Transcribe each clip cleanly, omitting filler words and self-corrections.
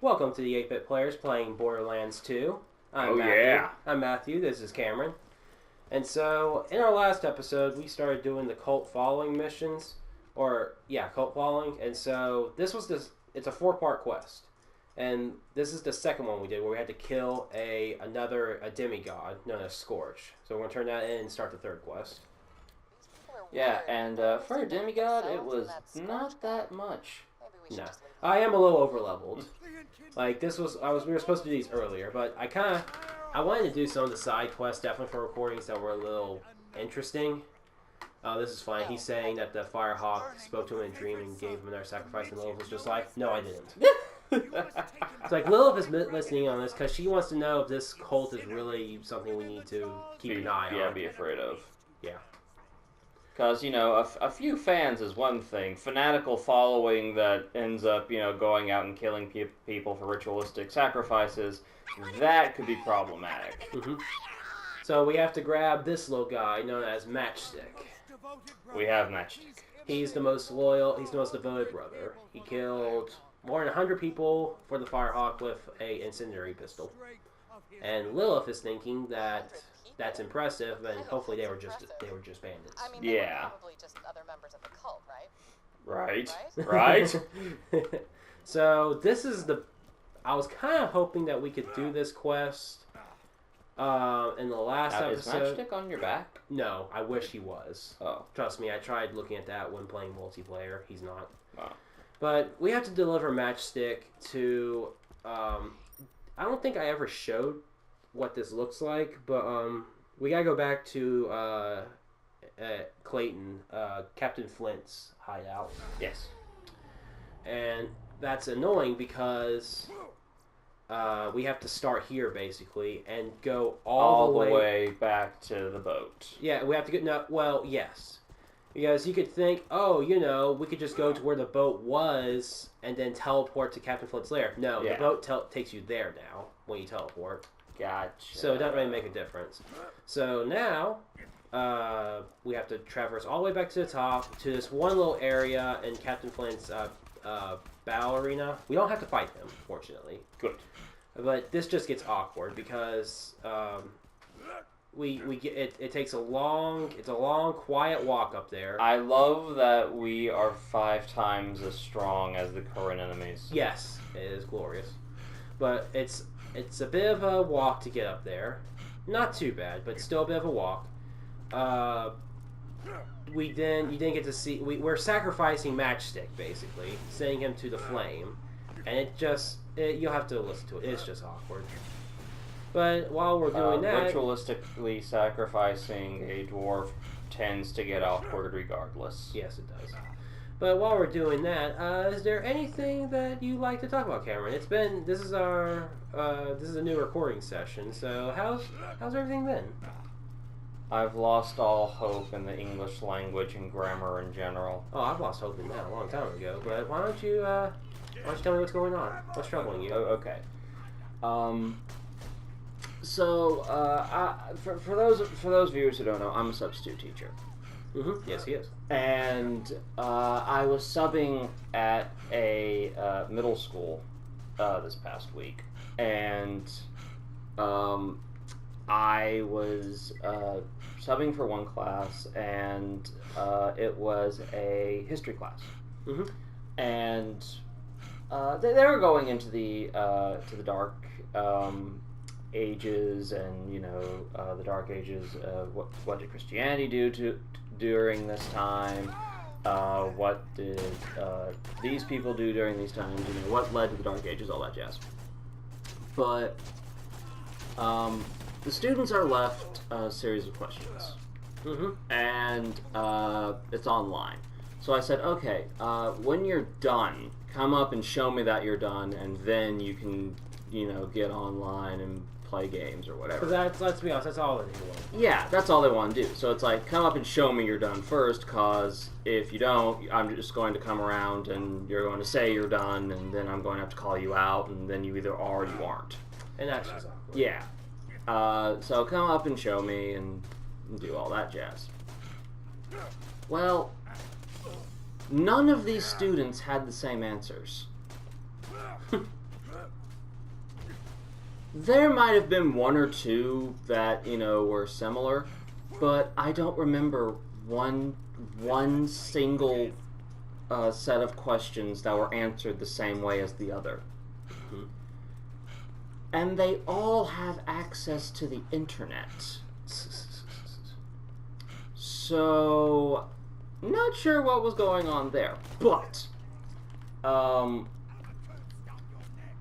Welcome to the 8-Bit Players playing Borderlands 2. Yeah. I'm Matthew, this is Cameron. And so, in our last episode, we started doing the cult following missions. Cult following. And so, it's a 4-part quest. And this is the second one we did, where we had to kill a demigod known as Scorch. So we're going to turn that in and start the third quest. Yeah, and for a demigod, it was not that much. No. I am a little over-leveled. Like, we were supposed to do these earlier, but I wanted to do some of the side quests, definitely for recordings that were a little interesting. This is fine. He's saying that the Firehawk spoke to him in a dream and gave him another sacrifice, and Lilith was just like, no, I didn't. It's like, Lilith is listening on this because she wants to know if this cult is really something we need to keep an eye on. Yeah, be afraid of. Yeah. Because, a few fans is one thing. Fanatical following that ends up, going out and killing people for ritualistic sacrifices, that could be problematic. Mm-hmm. So we have to grab this little guy known as Matchstick. We have Matchstick. He's the most loyal, he's the most devoted brother. He killed more than 100 people for the Firehawk with an incendiary pistol. And Lilith is thinking that that's impressive, and hopefully they were just bandits. I mean, they were probably just other members of the cult, right? Right. So this is I was kind of hoping that we could do this quest in the last episode. Is Matchstick on your back? No, I wish he was. Oh. Trust me, I tried looking at that when playing multiplayer. He's not. Oh. But we have to deliver Matchstick to... I don't think I ever showed what this looks like, but we gotta go back to Clayton, Captain Flint's hideout. Yes. And that's annoying because we have to start here, basically, and go all the way back to the boat. Yeah, we have to get... yes. Because you could think, we could just go to where the boat was and then teleport to Captain Flint's lair. No, the boat takes you there now when you teleport. Gotcha. So it doesn't really make a difference. So now we have to traverse all the way back to the top to this one little area in Captain Flint's battle arena. We don't have to fight him, fortunately. Good. But this just gets awkward because it takes a long quiet walk up there. I love that we are 5 times as strong as the current enemies. Yes, it is glorious. But it's a bit of a walk to get up there. Not too bad, but still a bit of a walk. You didn't get to see... We're sacrificing Matchstick, basically. Sending him to the flame. And you'll have to listen to it. It's just awkward. But while we're doing that... Ritualistically sacrificing a dwarf tends to get awkward regardless. Yes, it does. But while we're doing that, is there anything that you'd like to talk about, Cameron? This is a new recording session, so how's everything been? I've lost all hope in the English language and grammar in general. Oh, I've lost hope in that a long time ago, but why don't you tell me what's going on? What's troubling you? Oh, okay. For those viewers who don't know, I'm a substitute teacher. Mm-hmm. Yes, he is. And I was subbing at a middle school this past week, and I was subbing for one class, and it was a history class. Mm-hmm. And they were going into the dark ages, and the dark ages. What did Christianity do during this time? What did these people do during these times? What led to the dark ages? All that jazz. But the students are left a series of questions. Mm-hmm. And it's online. So I said, okay, when you're done, come up and show me that you're done, and then you can, get online and play games or whatever. Because let's be honest, that's all they want. Yeah, that's all they want to do. So it's like, come up and show me you're done first, because if you don't, I'm just going to come around and you're going to say you're done, and then I'm going to have to call you out, and then you either are or you aren't. And that's just awkward. Yeah. So come up and show me and do all that jazz. Well, none of these students had the same answers. There might have been one or two that, were similar, but I don't remember one single set of questions that were answered the same way as the other. Mm-hmm. And they all have access to the internet. So, not sure what was going on there. But,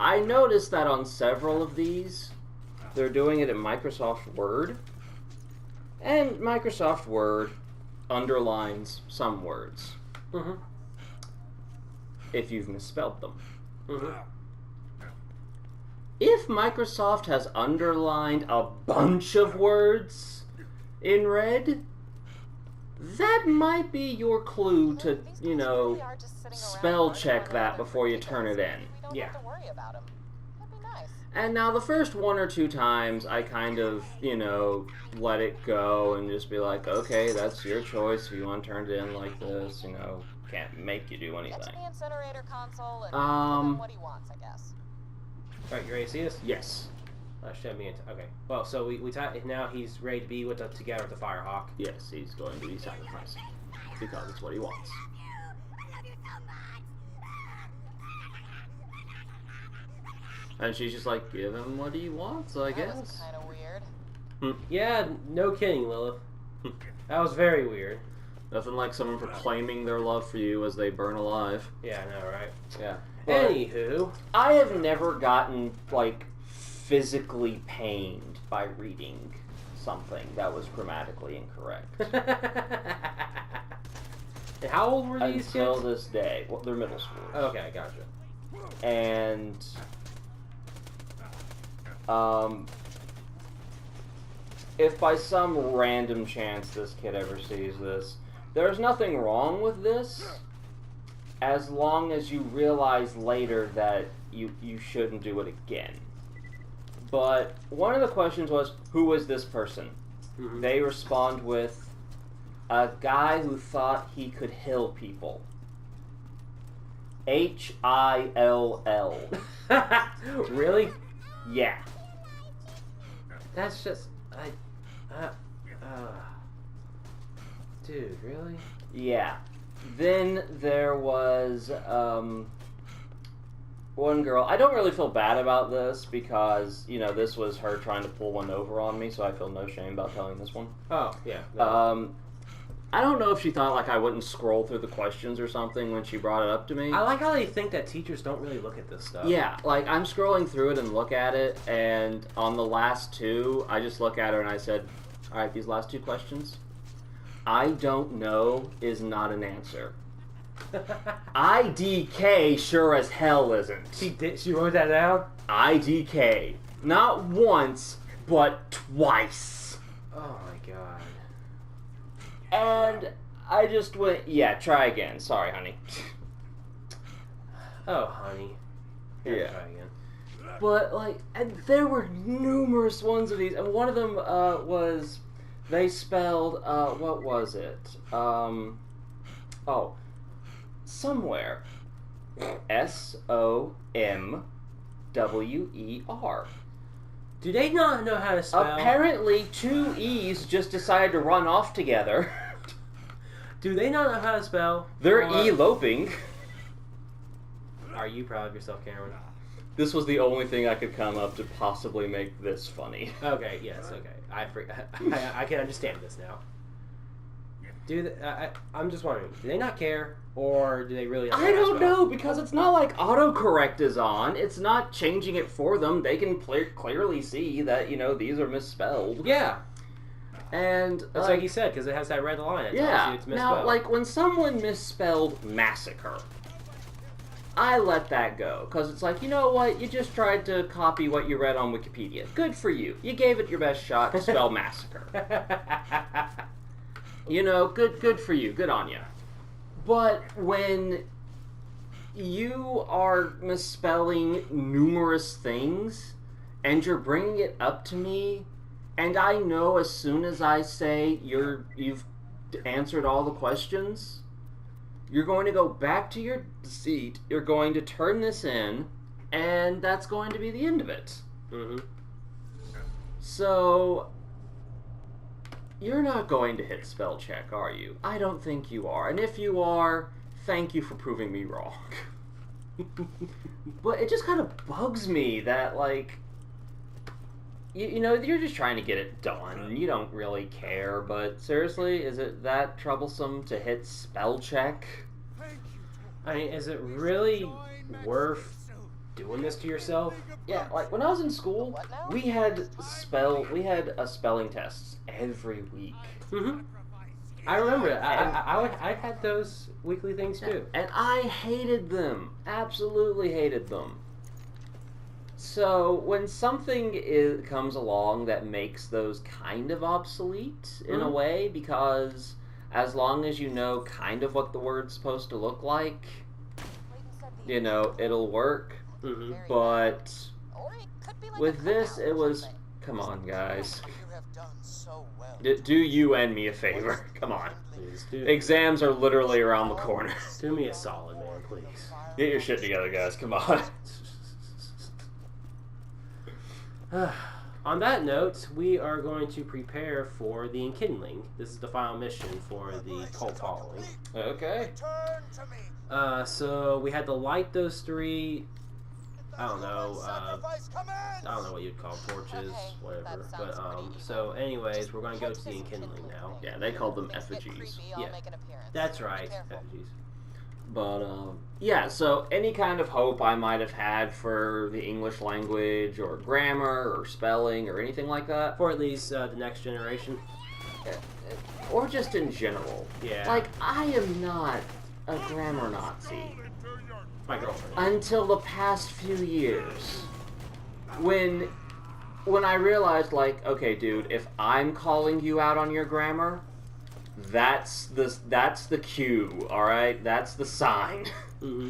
I noticed that on several of these, they're doing it in Microsoft Word. And Microsoft Word underlines some words. Mm-hmm. If you've misspelled them. Mm-hmm. If Microsoft has underlined a bunch of words in red, that might be your clue to, spell check that before you turn it in. We don't have to worry about him. That'd be nice. And now the first one or two times, I kind of, let it go and just be like, okay, that's your choice. If you want to turn it in like this, can't make you do anything. Get to the incinerator console and give him what he wants, I guess. Alright, you ready to see this? Yes. Should me okay. Well, so we now he's ready to be together with the Firehawk. Yes, he's going to be sacrificed. Because it's what he wants. And she's just like, give him what he wants, I guess. That was kind of weird. Yeah, no kidding, Lilith. That was very weird. Nothing like someone proclaiming their love for you as they burn alive. Yeah, I know, right? Yeah. Anywho, I have never gotten, physically pained by reading something that was grammatically incorrect. And how old were these Until kids? this day. Well, they're middle schoolers. Okay, gotcha. And if by some random chance this kid ever sees this, there's nothing wrong with this as long as you realize later that you shouldn't do it again. But one of the questions was, who is this person? Mm-hmm. They respond with, a guy who thought he could heal people. H-I-L-L. Really? Yeah. That's just... Dude, really? Yeah. Then there was one girl. I don't really feel bad about this because, this was her trying to pull one over on me, so I feel no shame about telling this one. Oh, yeah. No. I don't know if she thought I wouldn't scroll through the questions or something when she brought it up to me. I like how they think that teachers don't really look at this stuff. Yeah, I'm scrolling through it and look at it, and on the last two, I just look at her and I said, alright, these last two questions, I don't know is not an answer. IDK sure as hell isn't. She wrote that down? IDK. Not once, but twice. Oh my god. And I just went, yeah, try again. Sorry, honey. Oh, honey. Yeah. Try again. But, and there were numerous ones of these, and one of them was, they spelled, what was it? Somewhere. S-O-M-W-E-R. Do they not know how to spell? Apparently, two E's just decided to run off together. Do they not know how to spell? They're eloping. Are you proud of yourself, Cameron? This was the only thing I could come up to possibly make this funny. Okay, yes, okay. I can understand this now. I'm just wondering, do they not care? Or do they really not know I how to don't spell? know, because it's not like autocorrect is on. It's not changing it for them. They can clearly see that, these are misspelled. Yeah. And That's like you said, because it has that red line that tells you it's misspelled. Now, when someone misspelled massacre, I let that go. Because it's like, you know what? You just tried to copy what you read on Wikipedia. Good for you. You gave it your best shot to spell massacre. Good for you. Good on you. But when you are misspelling numerous things, and you're bringing it up to me, and I know as soon as I say you've answered all the questions, you're going to go back to your seat, you're going to turn this in, and that's going to be the end of it. Mm-hmm. So, you're not going to hit spell check, are you? I don't think you are. And if you are, thank you for proving me wrong. But it just kind of bugs me that, like, you know, you're just trying to get it done. You don't really care, but seriously, is it that troublesome to hit spell check? I mean, is it really worth doing this to yourself? Yeah, like when I was in school, we had spelling tests every week. Mm-hmm. I remember that. I had those weekly things too. And I hated them. Absolutely hated them. So when something comes along that makes those kind of obsolete in a way, because as long as you know kind of what the word's supposed to look like, you know, it'll work. Mm-hmm. But with this, it was, come on, guys. Do you and me a favor. Come on. Please do. Exams are literally around the corner. Do me a solid, man, please. Get your shit together, guys. Come on. On that note, we are going to prepare for the Enkindling. This is the final mission for the cult following. Okay. So we had to light those three. I don't know what you'd call torches, whatever. But so anyways, we're going to go to the Enkindling now. Yeah, they called them effigies. Yeah, that's right, effigies. But yeah, so any kind of hope I might have had for the English language or grammar or spelling or anything like that, For at least the next generation. or just in general. Yeah. Like, I am not a grammar Nazi. My girlfriend. Until the past few years, when I realized, like, okay, dude, if I'm calling you out on your grammar, that's the cue, all right? That's the sign. Mm-hmm.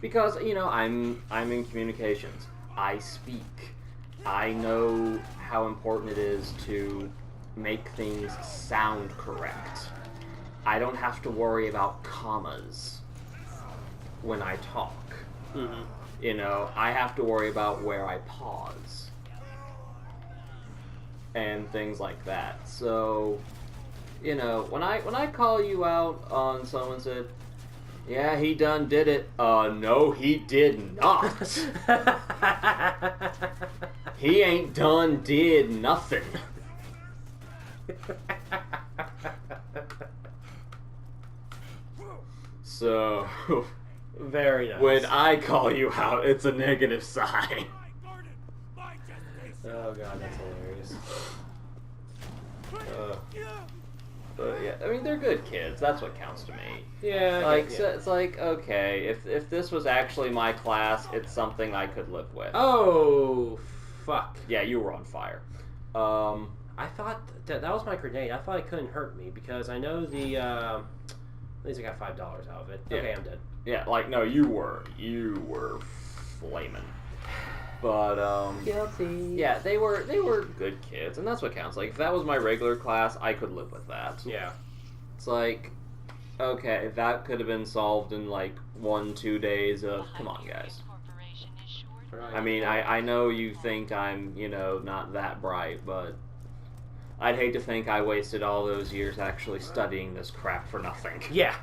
Because, you know, I'm in communications. I speak. I know how important it is to make things sound correct. I don't have to worry about commas when I talk. Mm-hmm. You know, I have to worry about where I pause and things like that. So, you know, when I call you out on someone said, yeah, he done did it. No, he did not. He ain't done did nothing. So, Very nice. when I call you out, it's a negative sign. Oh god, that's hilarious. But yeah, I mean, they're good kids. That's what counts to me. Yeah. Like, yeah. so it's like, okay, if this was actually my class, it's something I could live with. Oh, fuck. Yeah, you were on fire. I thought that was my grenade. I thought it couldn't hurt me because I know the. At least I got $5 out of it. Yeah. Okay, I'm dead. Yeah, like, no, you were flaming. But Guilty. yeah, they were good kids, and that's what counts. Like, if that was my regular class, I could live with that. Yeah. It's like, okay, that could have been solved in like 1-2 days of, come on, guys. Right. I mean, I know you think I'm, you know, not that bright, but I'd hate to think I wasted all those years actually studying this crap for nothing. Yeah.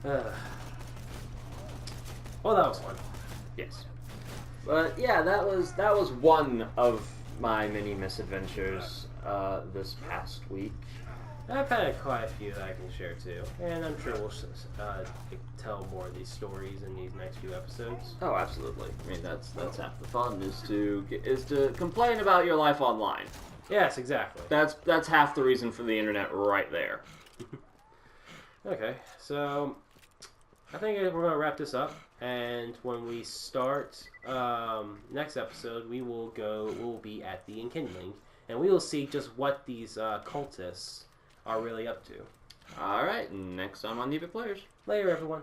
Well, that was fun. Yes. But yeah, that was one of my many misadventures this past week. I've had quite a few that I can share too, and I'm sure we'll tell more of these stories in these next few episodes. Oh, absolutely. I mean, that's half the fun is to complain about your life online. Yes, exactly. That's half the reason for the internet right there. Okay, so I think we're going to wrap this up, and when we start next episode, we'll be at the Enkindling, and we will see just what these cultists are really up to. All right, next time on Leave It Players. Later, everyone.